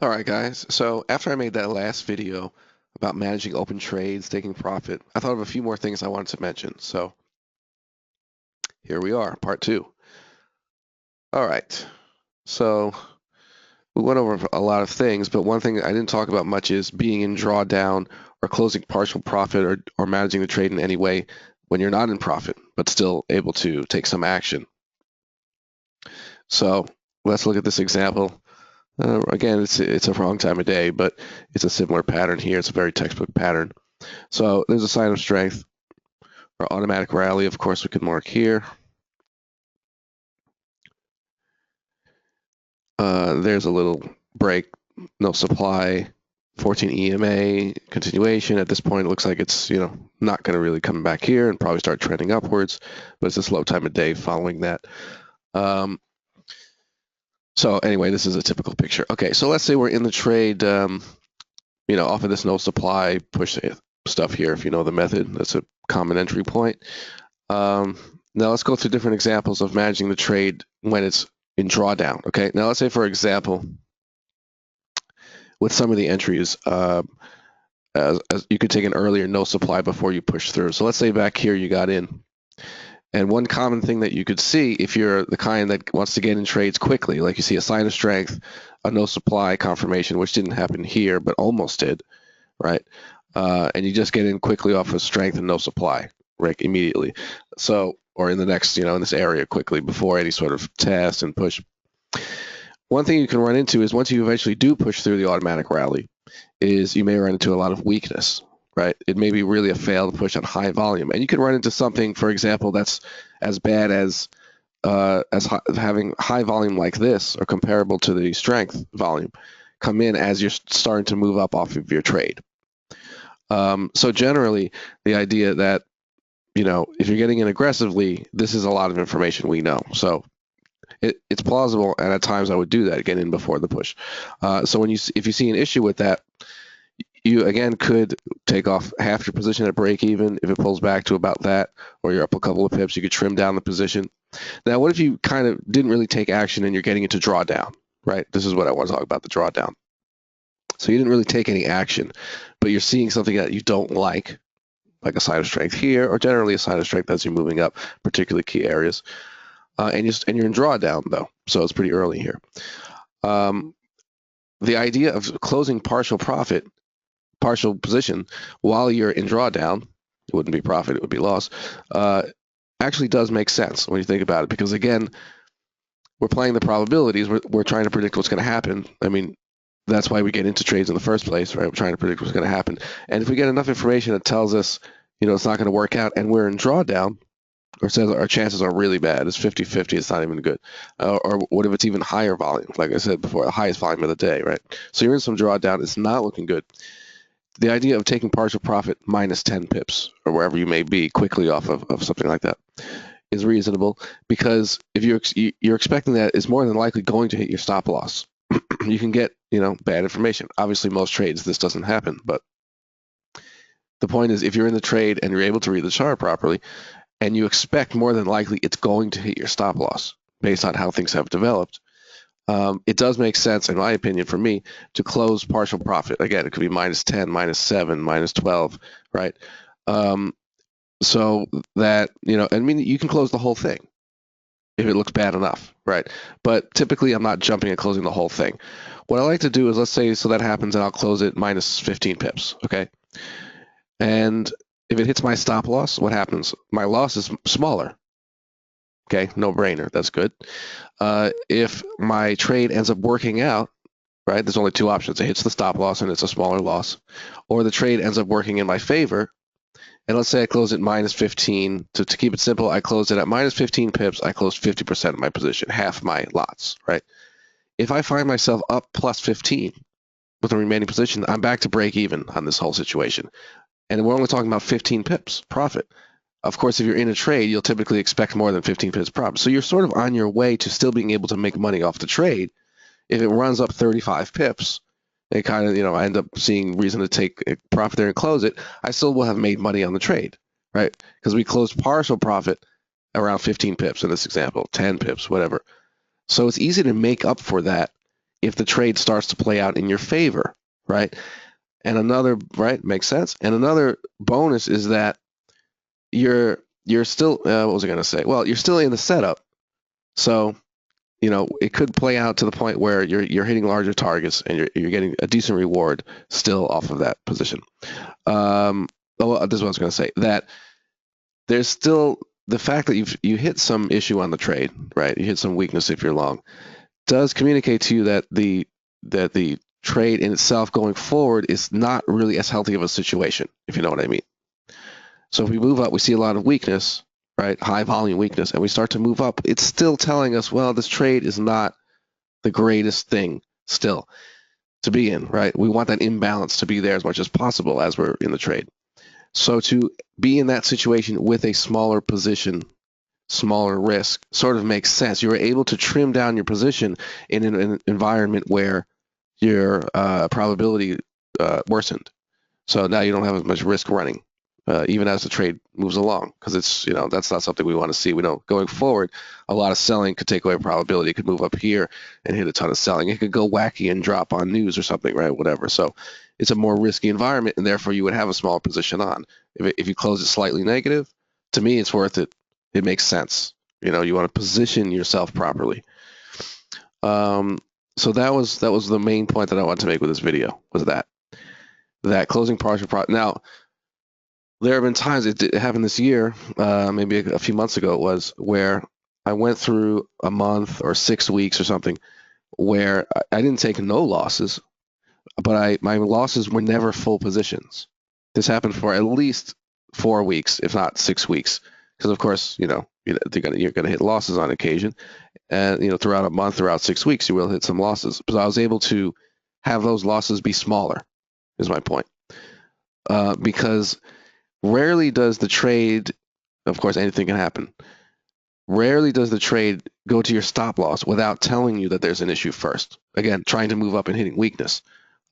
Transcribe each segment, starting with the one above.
All right, guys. So after I made that last video about managing open trades, taking profit, I thought of a few more things I wanted to mention. So here we are, part two. All right. So we went over a lot of things, but one thing I didn't talk about much is being in drawdown or closing partial profit or managing the trade in any way when you're not in profit, but still able to take some action. So let's look at this example. Again, it's a wrong time of day, but it's a similar pattern here. It's a very textbook pattern. So there's a sign of strength or automatic rally. Of course, we can mark here. There's a little break, no supply, 14 EMA continuation. At this point, it looks like it's not going to really come back here and probably start trending upwards. But it's a slow time of day following that. So anyway, this is a typical picture. Okay, so let's say we're in the trade. Off of this no supply push stuff here. If you know the method, that's a common entry point. Now let's go through different examples of managing the trade when it's in drawdown. Okay, now let's say, for example, with some of the entries, as you could take an earlier no supply before you push through. So let's say back here you got in. And one common thing that you could see if you're the kind that wants to get in trades quickly, like you see a sign of strength, a no supply confirmation, which didn't happen here, but almost did, right? And you just get in quickly off of strength and no supply, right, immediately. So, or in the next, in this area quickly before any sort of test and push. One thing you can run into is once you eventually do push through the automatic rally, is you may run into a lot of weakness, right? It may be really a failed push on high volume, and you can run into something, for example, that's as bad as having high volume like this or comparable to the strength volume come in as you're starting to move up off of your trade. So generally, the idea that if you're getting in aggressively, this is a lot of information we know. So it's plausible, and at times I would do that, get in before the push. So if you see an issue with that, you again could take off half your position at break even if it pulls back to about that, or you're up a couple of pips. You could trim down the position. Now, what if you kind of didn't really take action and you're getting into drawdown, right? This is what I want to talk about, the drawdown. So you didn't really take any action, but you're seeing something that you don't like a sign of strength here, or generally a sign of strength as you're moving up, particularly key areas. And you're in drawdown though, so it's pretty early here. The idea of closing partial position while you're in drawdown, it wouldn't be profit, it would be loss, actually does make sense when you think about it, because again, we're playing the probabilities. We're trying to predict what's going to happen. I mean, that's why we get into trades in the first place, right? We're trying to predict what's going to happen. And if we get enough information that tells us, it's not going to work out and we're in drawdown, or says our chances are really bad, it's 50-50, it's not even good. Or what if it's even higher volume? Like I said before, the highest volume of the day, right? So you're in some drawdown, it's not looking good. The idea of taking partial profit minus 10 pips or wherever you may be quickly off of something like that is reasonable, because if you're expecting that it's more than likely going to hit your stop loss. You can get bad information. Obviously, most trades this doesn't happen, but the point is, if you're in the trade and you're able to read the chart properly, and you expect more than likely it's going to hit your stop loss based on how things have developed, it does make sense, in my opinion, for me, to close partial profit. Again, it could be minus 10, minus 7, minus 12, right? So that, I mean, you can close the whole thing if it looks bad enough, right? But typically, I'm not jumping and closing the whole thing. What I like to do is, let's say, so that happens, and I'll close it minus 15 pips, okay? And if it hits my stop loss, what happens? My loss is smaller. Okay, no brainer. That's good. If my trade ends up working out, right, there's only two options. It hits the stop loss and it's a smaller loss, or the trade ends up working in my favor. And let's say I close it minus 15. To keep it simple, I closed it at minus 15 pips. I closed 50% of my position, half my lots, right? If I find myself up plus 15 with the remaining position, I'm back to break even on this whole situation. And we're only talking about 15 pips profit. Of course, if you're in a trade, you'll typically expect more than 15 pips profit. So you're sort of on your way to still being able to make money off the trade. If it runs up 35 pips, and kind of, I end up seeing reason to take a profit there and close it, I still will have made money on the trade, right? Because we closed partial profit around 15 pips in this example, 10 pips, whatever. So it's easy to make up for that if the trade starts to play out in your favor, right? And another, right, makes sense. And another bonus is that you're still, what was I going to say? Well, you're still in the setup. So, it could play out to the point where you're hitting larger targets and you're getting a decent reward still off of that position. This is what I was going to say, that there's still the fact that you hit some issue on the trade, right? You hit some weakness if you're long, does communicate to you that the trade in itself going forward is not really as healthy of a situation, if you know what I mean. So if we move up, we see a lot of weakness, right? High volume weakness, and we start to move up. It's still telling us, well, this trade is not the greatest thing still to be in, right? We want that imbalance to be there as much as possible as we're in the trade. So to be in that situation with a smaller position, smaller risk, sort of makes sense. You're able to trim down your position in an environment where your probability worsened. So now you don't have as much risk running, even as the trade moves along, because it's, that's not something we want to see. We know going forward, a lot of selling could take away probability. It could move up here and hit a ton of selling. It could go wacky and drop on news or something, right? Whatever. So it's a more risky environment, and therefore you would have a small position on. If you close it slightly negative, to me, it's worth it. It makes sense. You want to position yourself properly. So that was the main point that I wanted to make with this video, was that closing partial profit. Now, there have been times, it happened this year, maybe a few months ago it was, where I went through a month or 6 weeks or something where I didn't take no losses, but my losses were never full positions. This happened for at least 4 weeks, if not 6 weeks, because of course, you're gonna hit losses on occasion, and throughout a month, throughout 6 weeks, you will hit some losses. But I was able to have those losses be smaller, is my point, because rarely does the trade, of course, anything can happen. Rarely does the trade go to your stop loss without telling you that there's an issue first. Again, trying to move up and hitting weakness,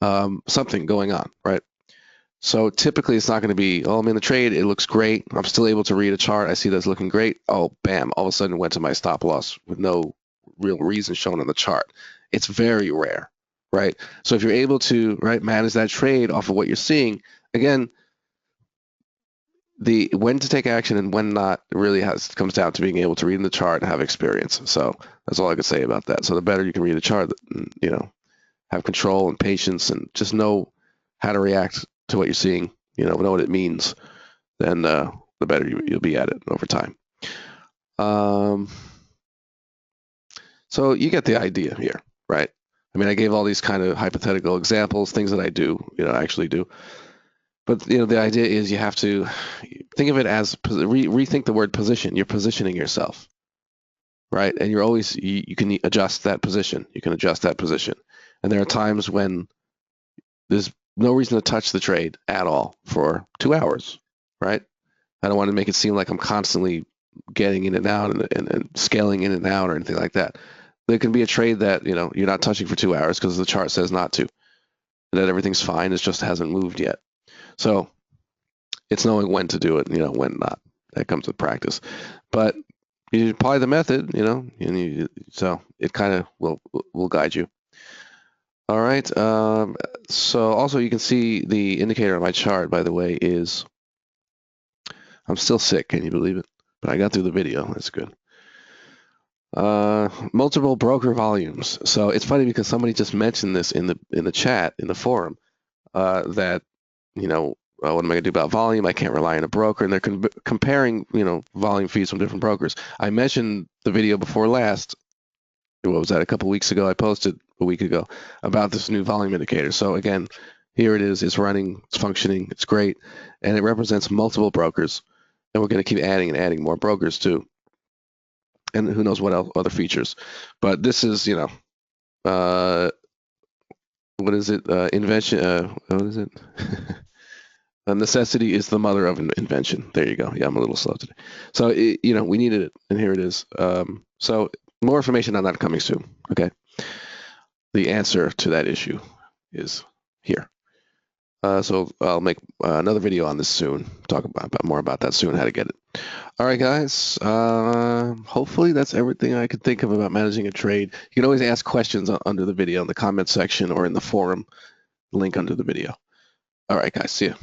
something going on, right? So typically it's not going to be, oh, I'm in the trade, it looks great, I'm still able to read a chart, I see that's looking great, oh, bam, all of a sudden it went to my stop loss with no real reason shown on the chart. It's very rare, right? So if you're able to, right, manage that trade off of what you're seeing, again, the when to take action and when not really comes down to being able to read in the chart and have experience. So that's all I could say about that. So the better you can read the chart, have control and patience and just know how to react to what you're seeing, know what it means, then the better you'll be at it over time. So you get the idea here, right? I mean, I gave all these kind of hypothetical examples, things that I do, actually do. But the idea is you have to think of it as rethink the word position. You're positioning yourself, right? And you're always you can adjust that position. You can adjust that position. And there are times when there's no reason to touch the trade at all for 2 hours, right? I don't want to make it seem like I'm constantly getting in and out and scaling in and out or anything like that. There can be a trade that you're not touching for 2 hours because the chart says not to, that everything's fine. It just hasn't moved yet. So it's knowing when to do it, when not. That comes with practice. But you apply the method, so it kind of will guide you. All right. So also you can see the indicator on my chart, by the way, is I'm still sick. Can you believe it? But I got through the video. That's good. Multiple broker volumes. So it's funny because somebody just mentioned this in the chat, in the forum, that what am I going to do about volume? I can't rely on a broker, and they're comparing volume fees from different brokers. I mentioned the video before last. What was that? A couple weeks ago, I posted a week ago about this new volume indicator. So again, here it is. It's running. It's functioning. It's great, and it represents multiple brokers. And we're going to keep adding and adding more brokers too. And who knows what else, other features. But this is, what is it? Invention. What is it? Necessity is the mother of invention. There you go. Yeah, I'm a little slow today. So, we needed it, and here it is. So more information on that coming soon. Okay. The answer to that issue is here. So I'll make another video on this soon. Talk about more about that soon, how to get it. All right, guys. Hopefully that's everything I could think of about managing a trade. You can always ask questions under the video in the comment section or in the forum link under the video. All right, guys. See you.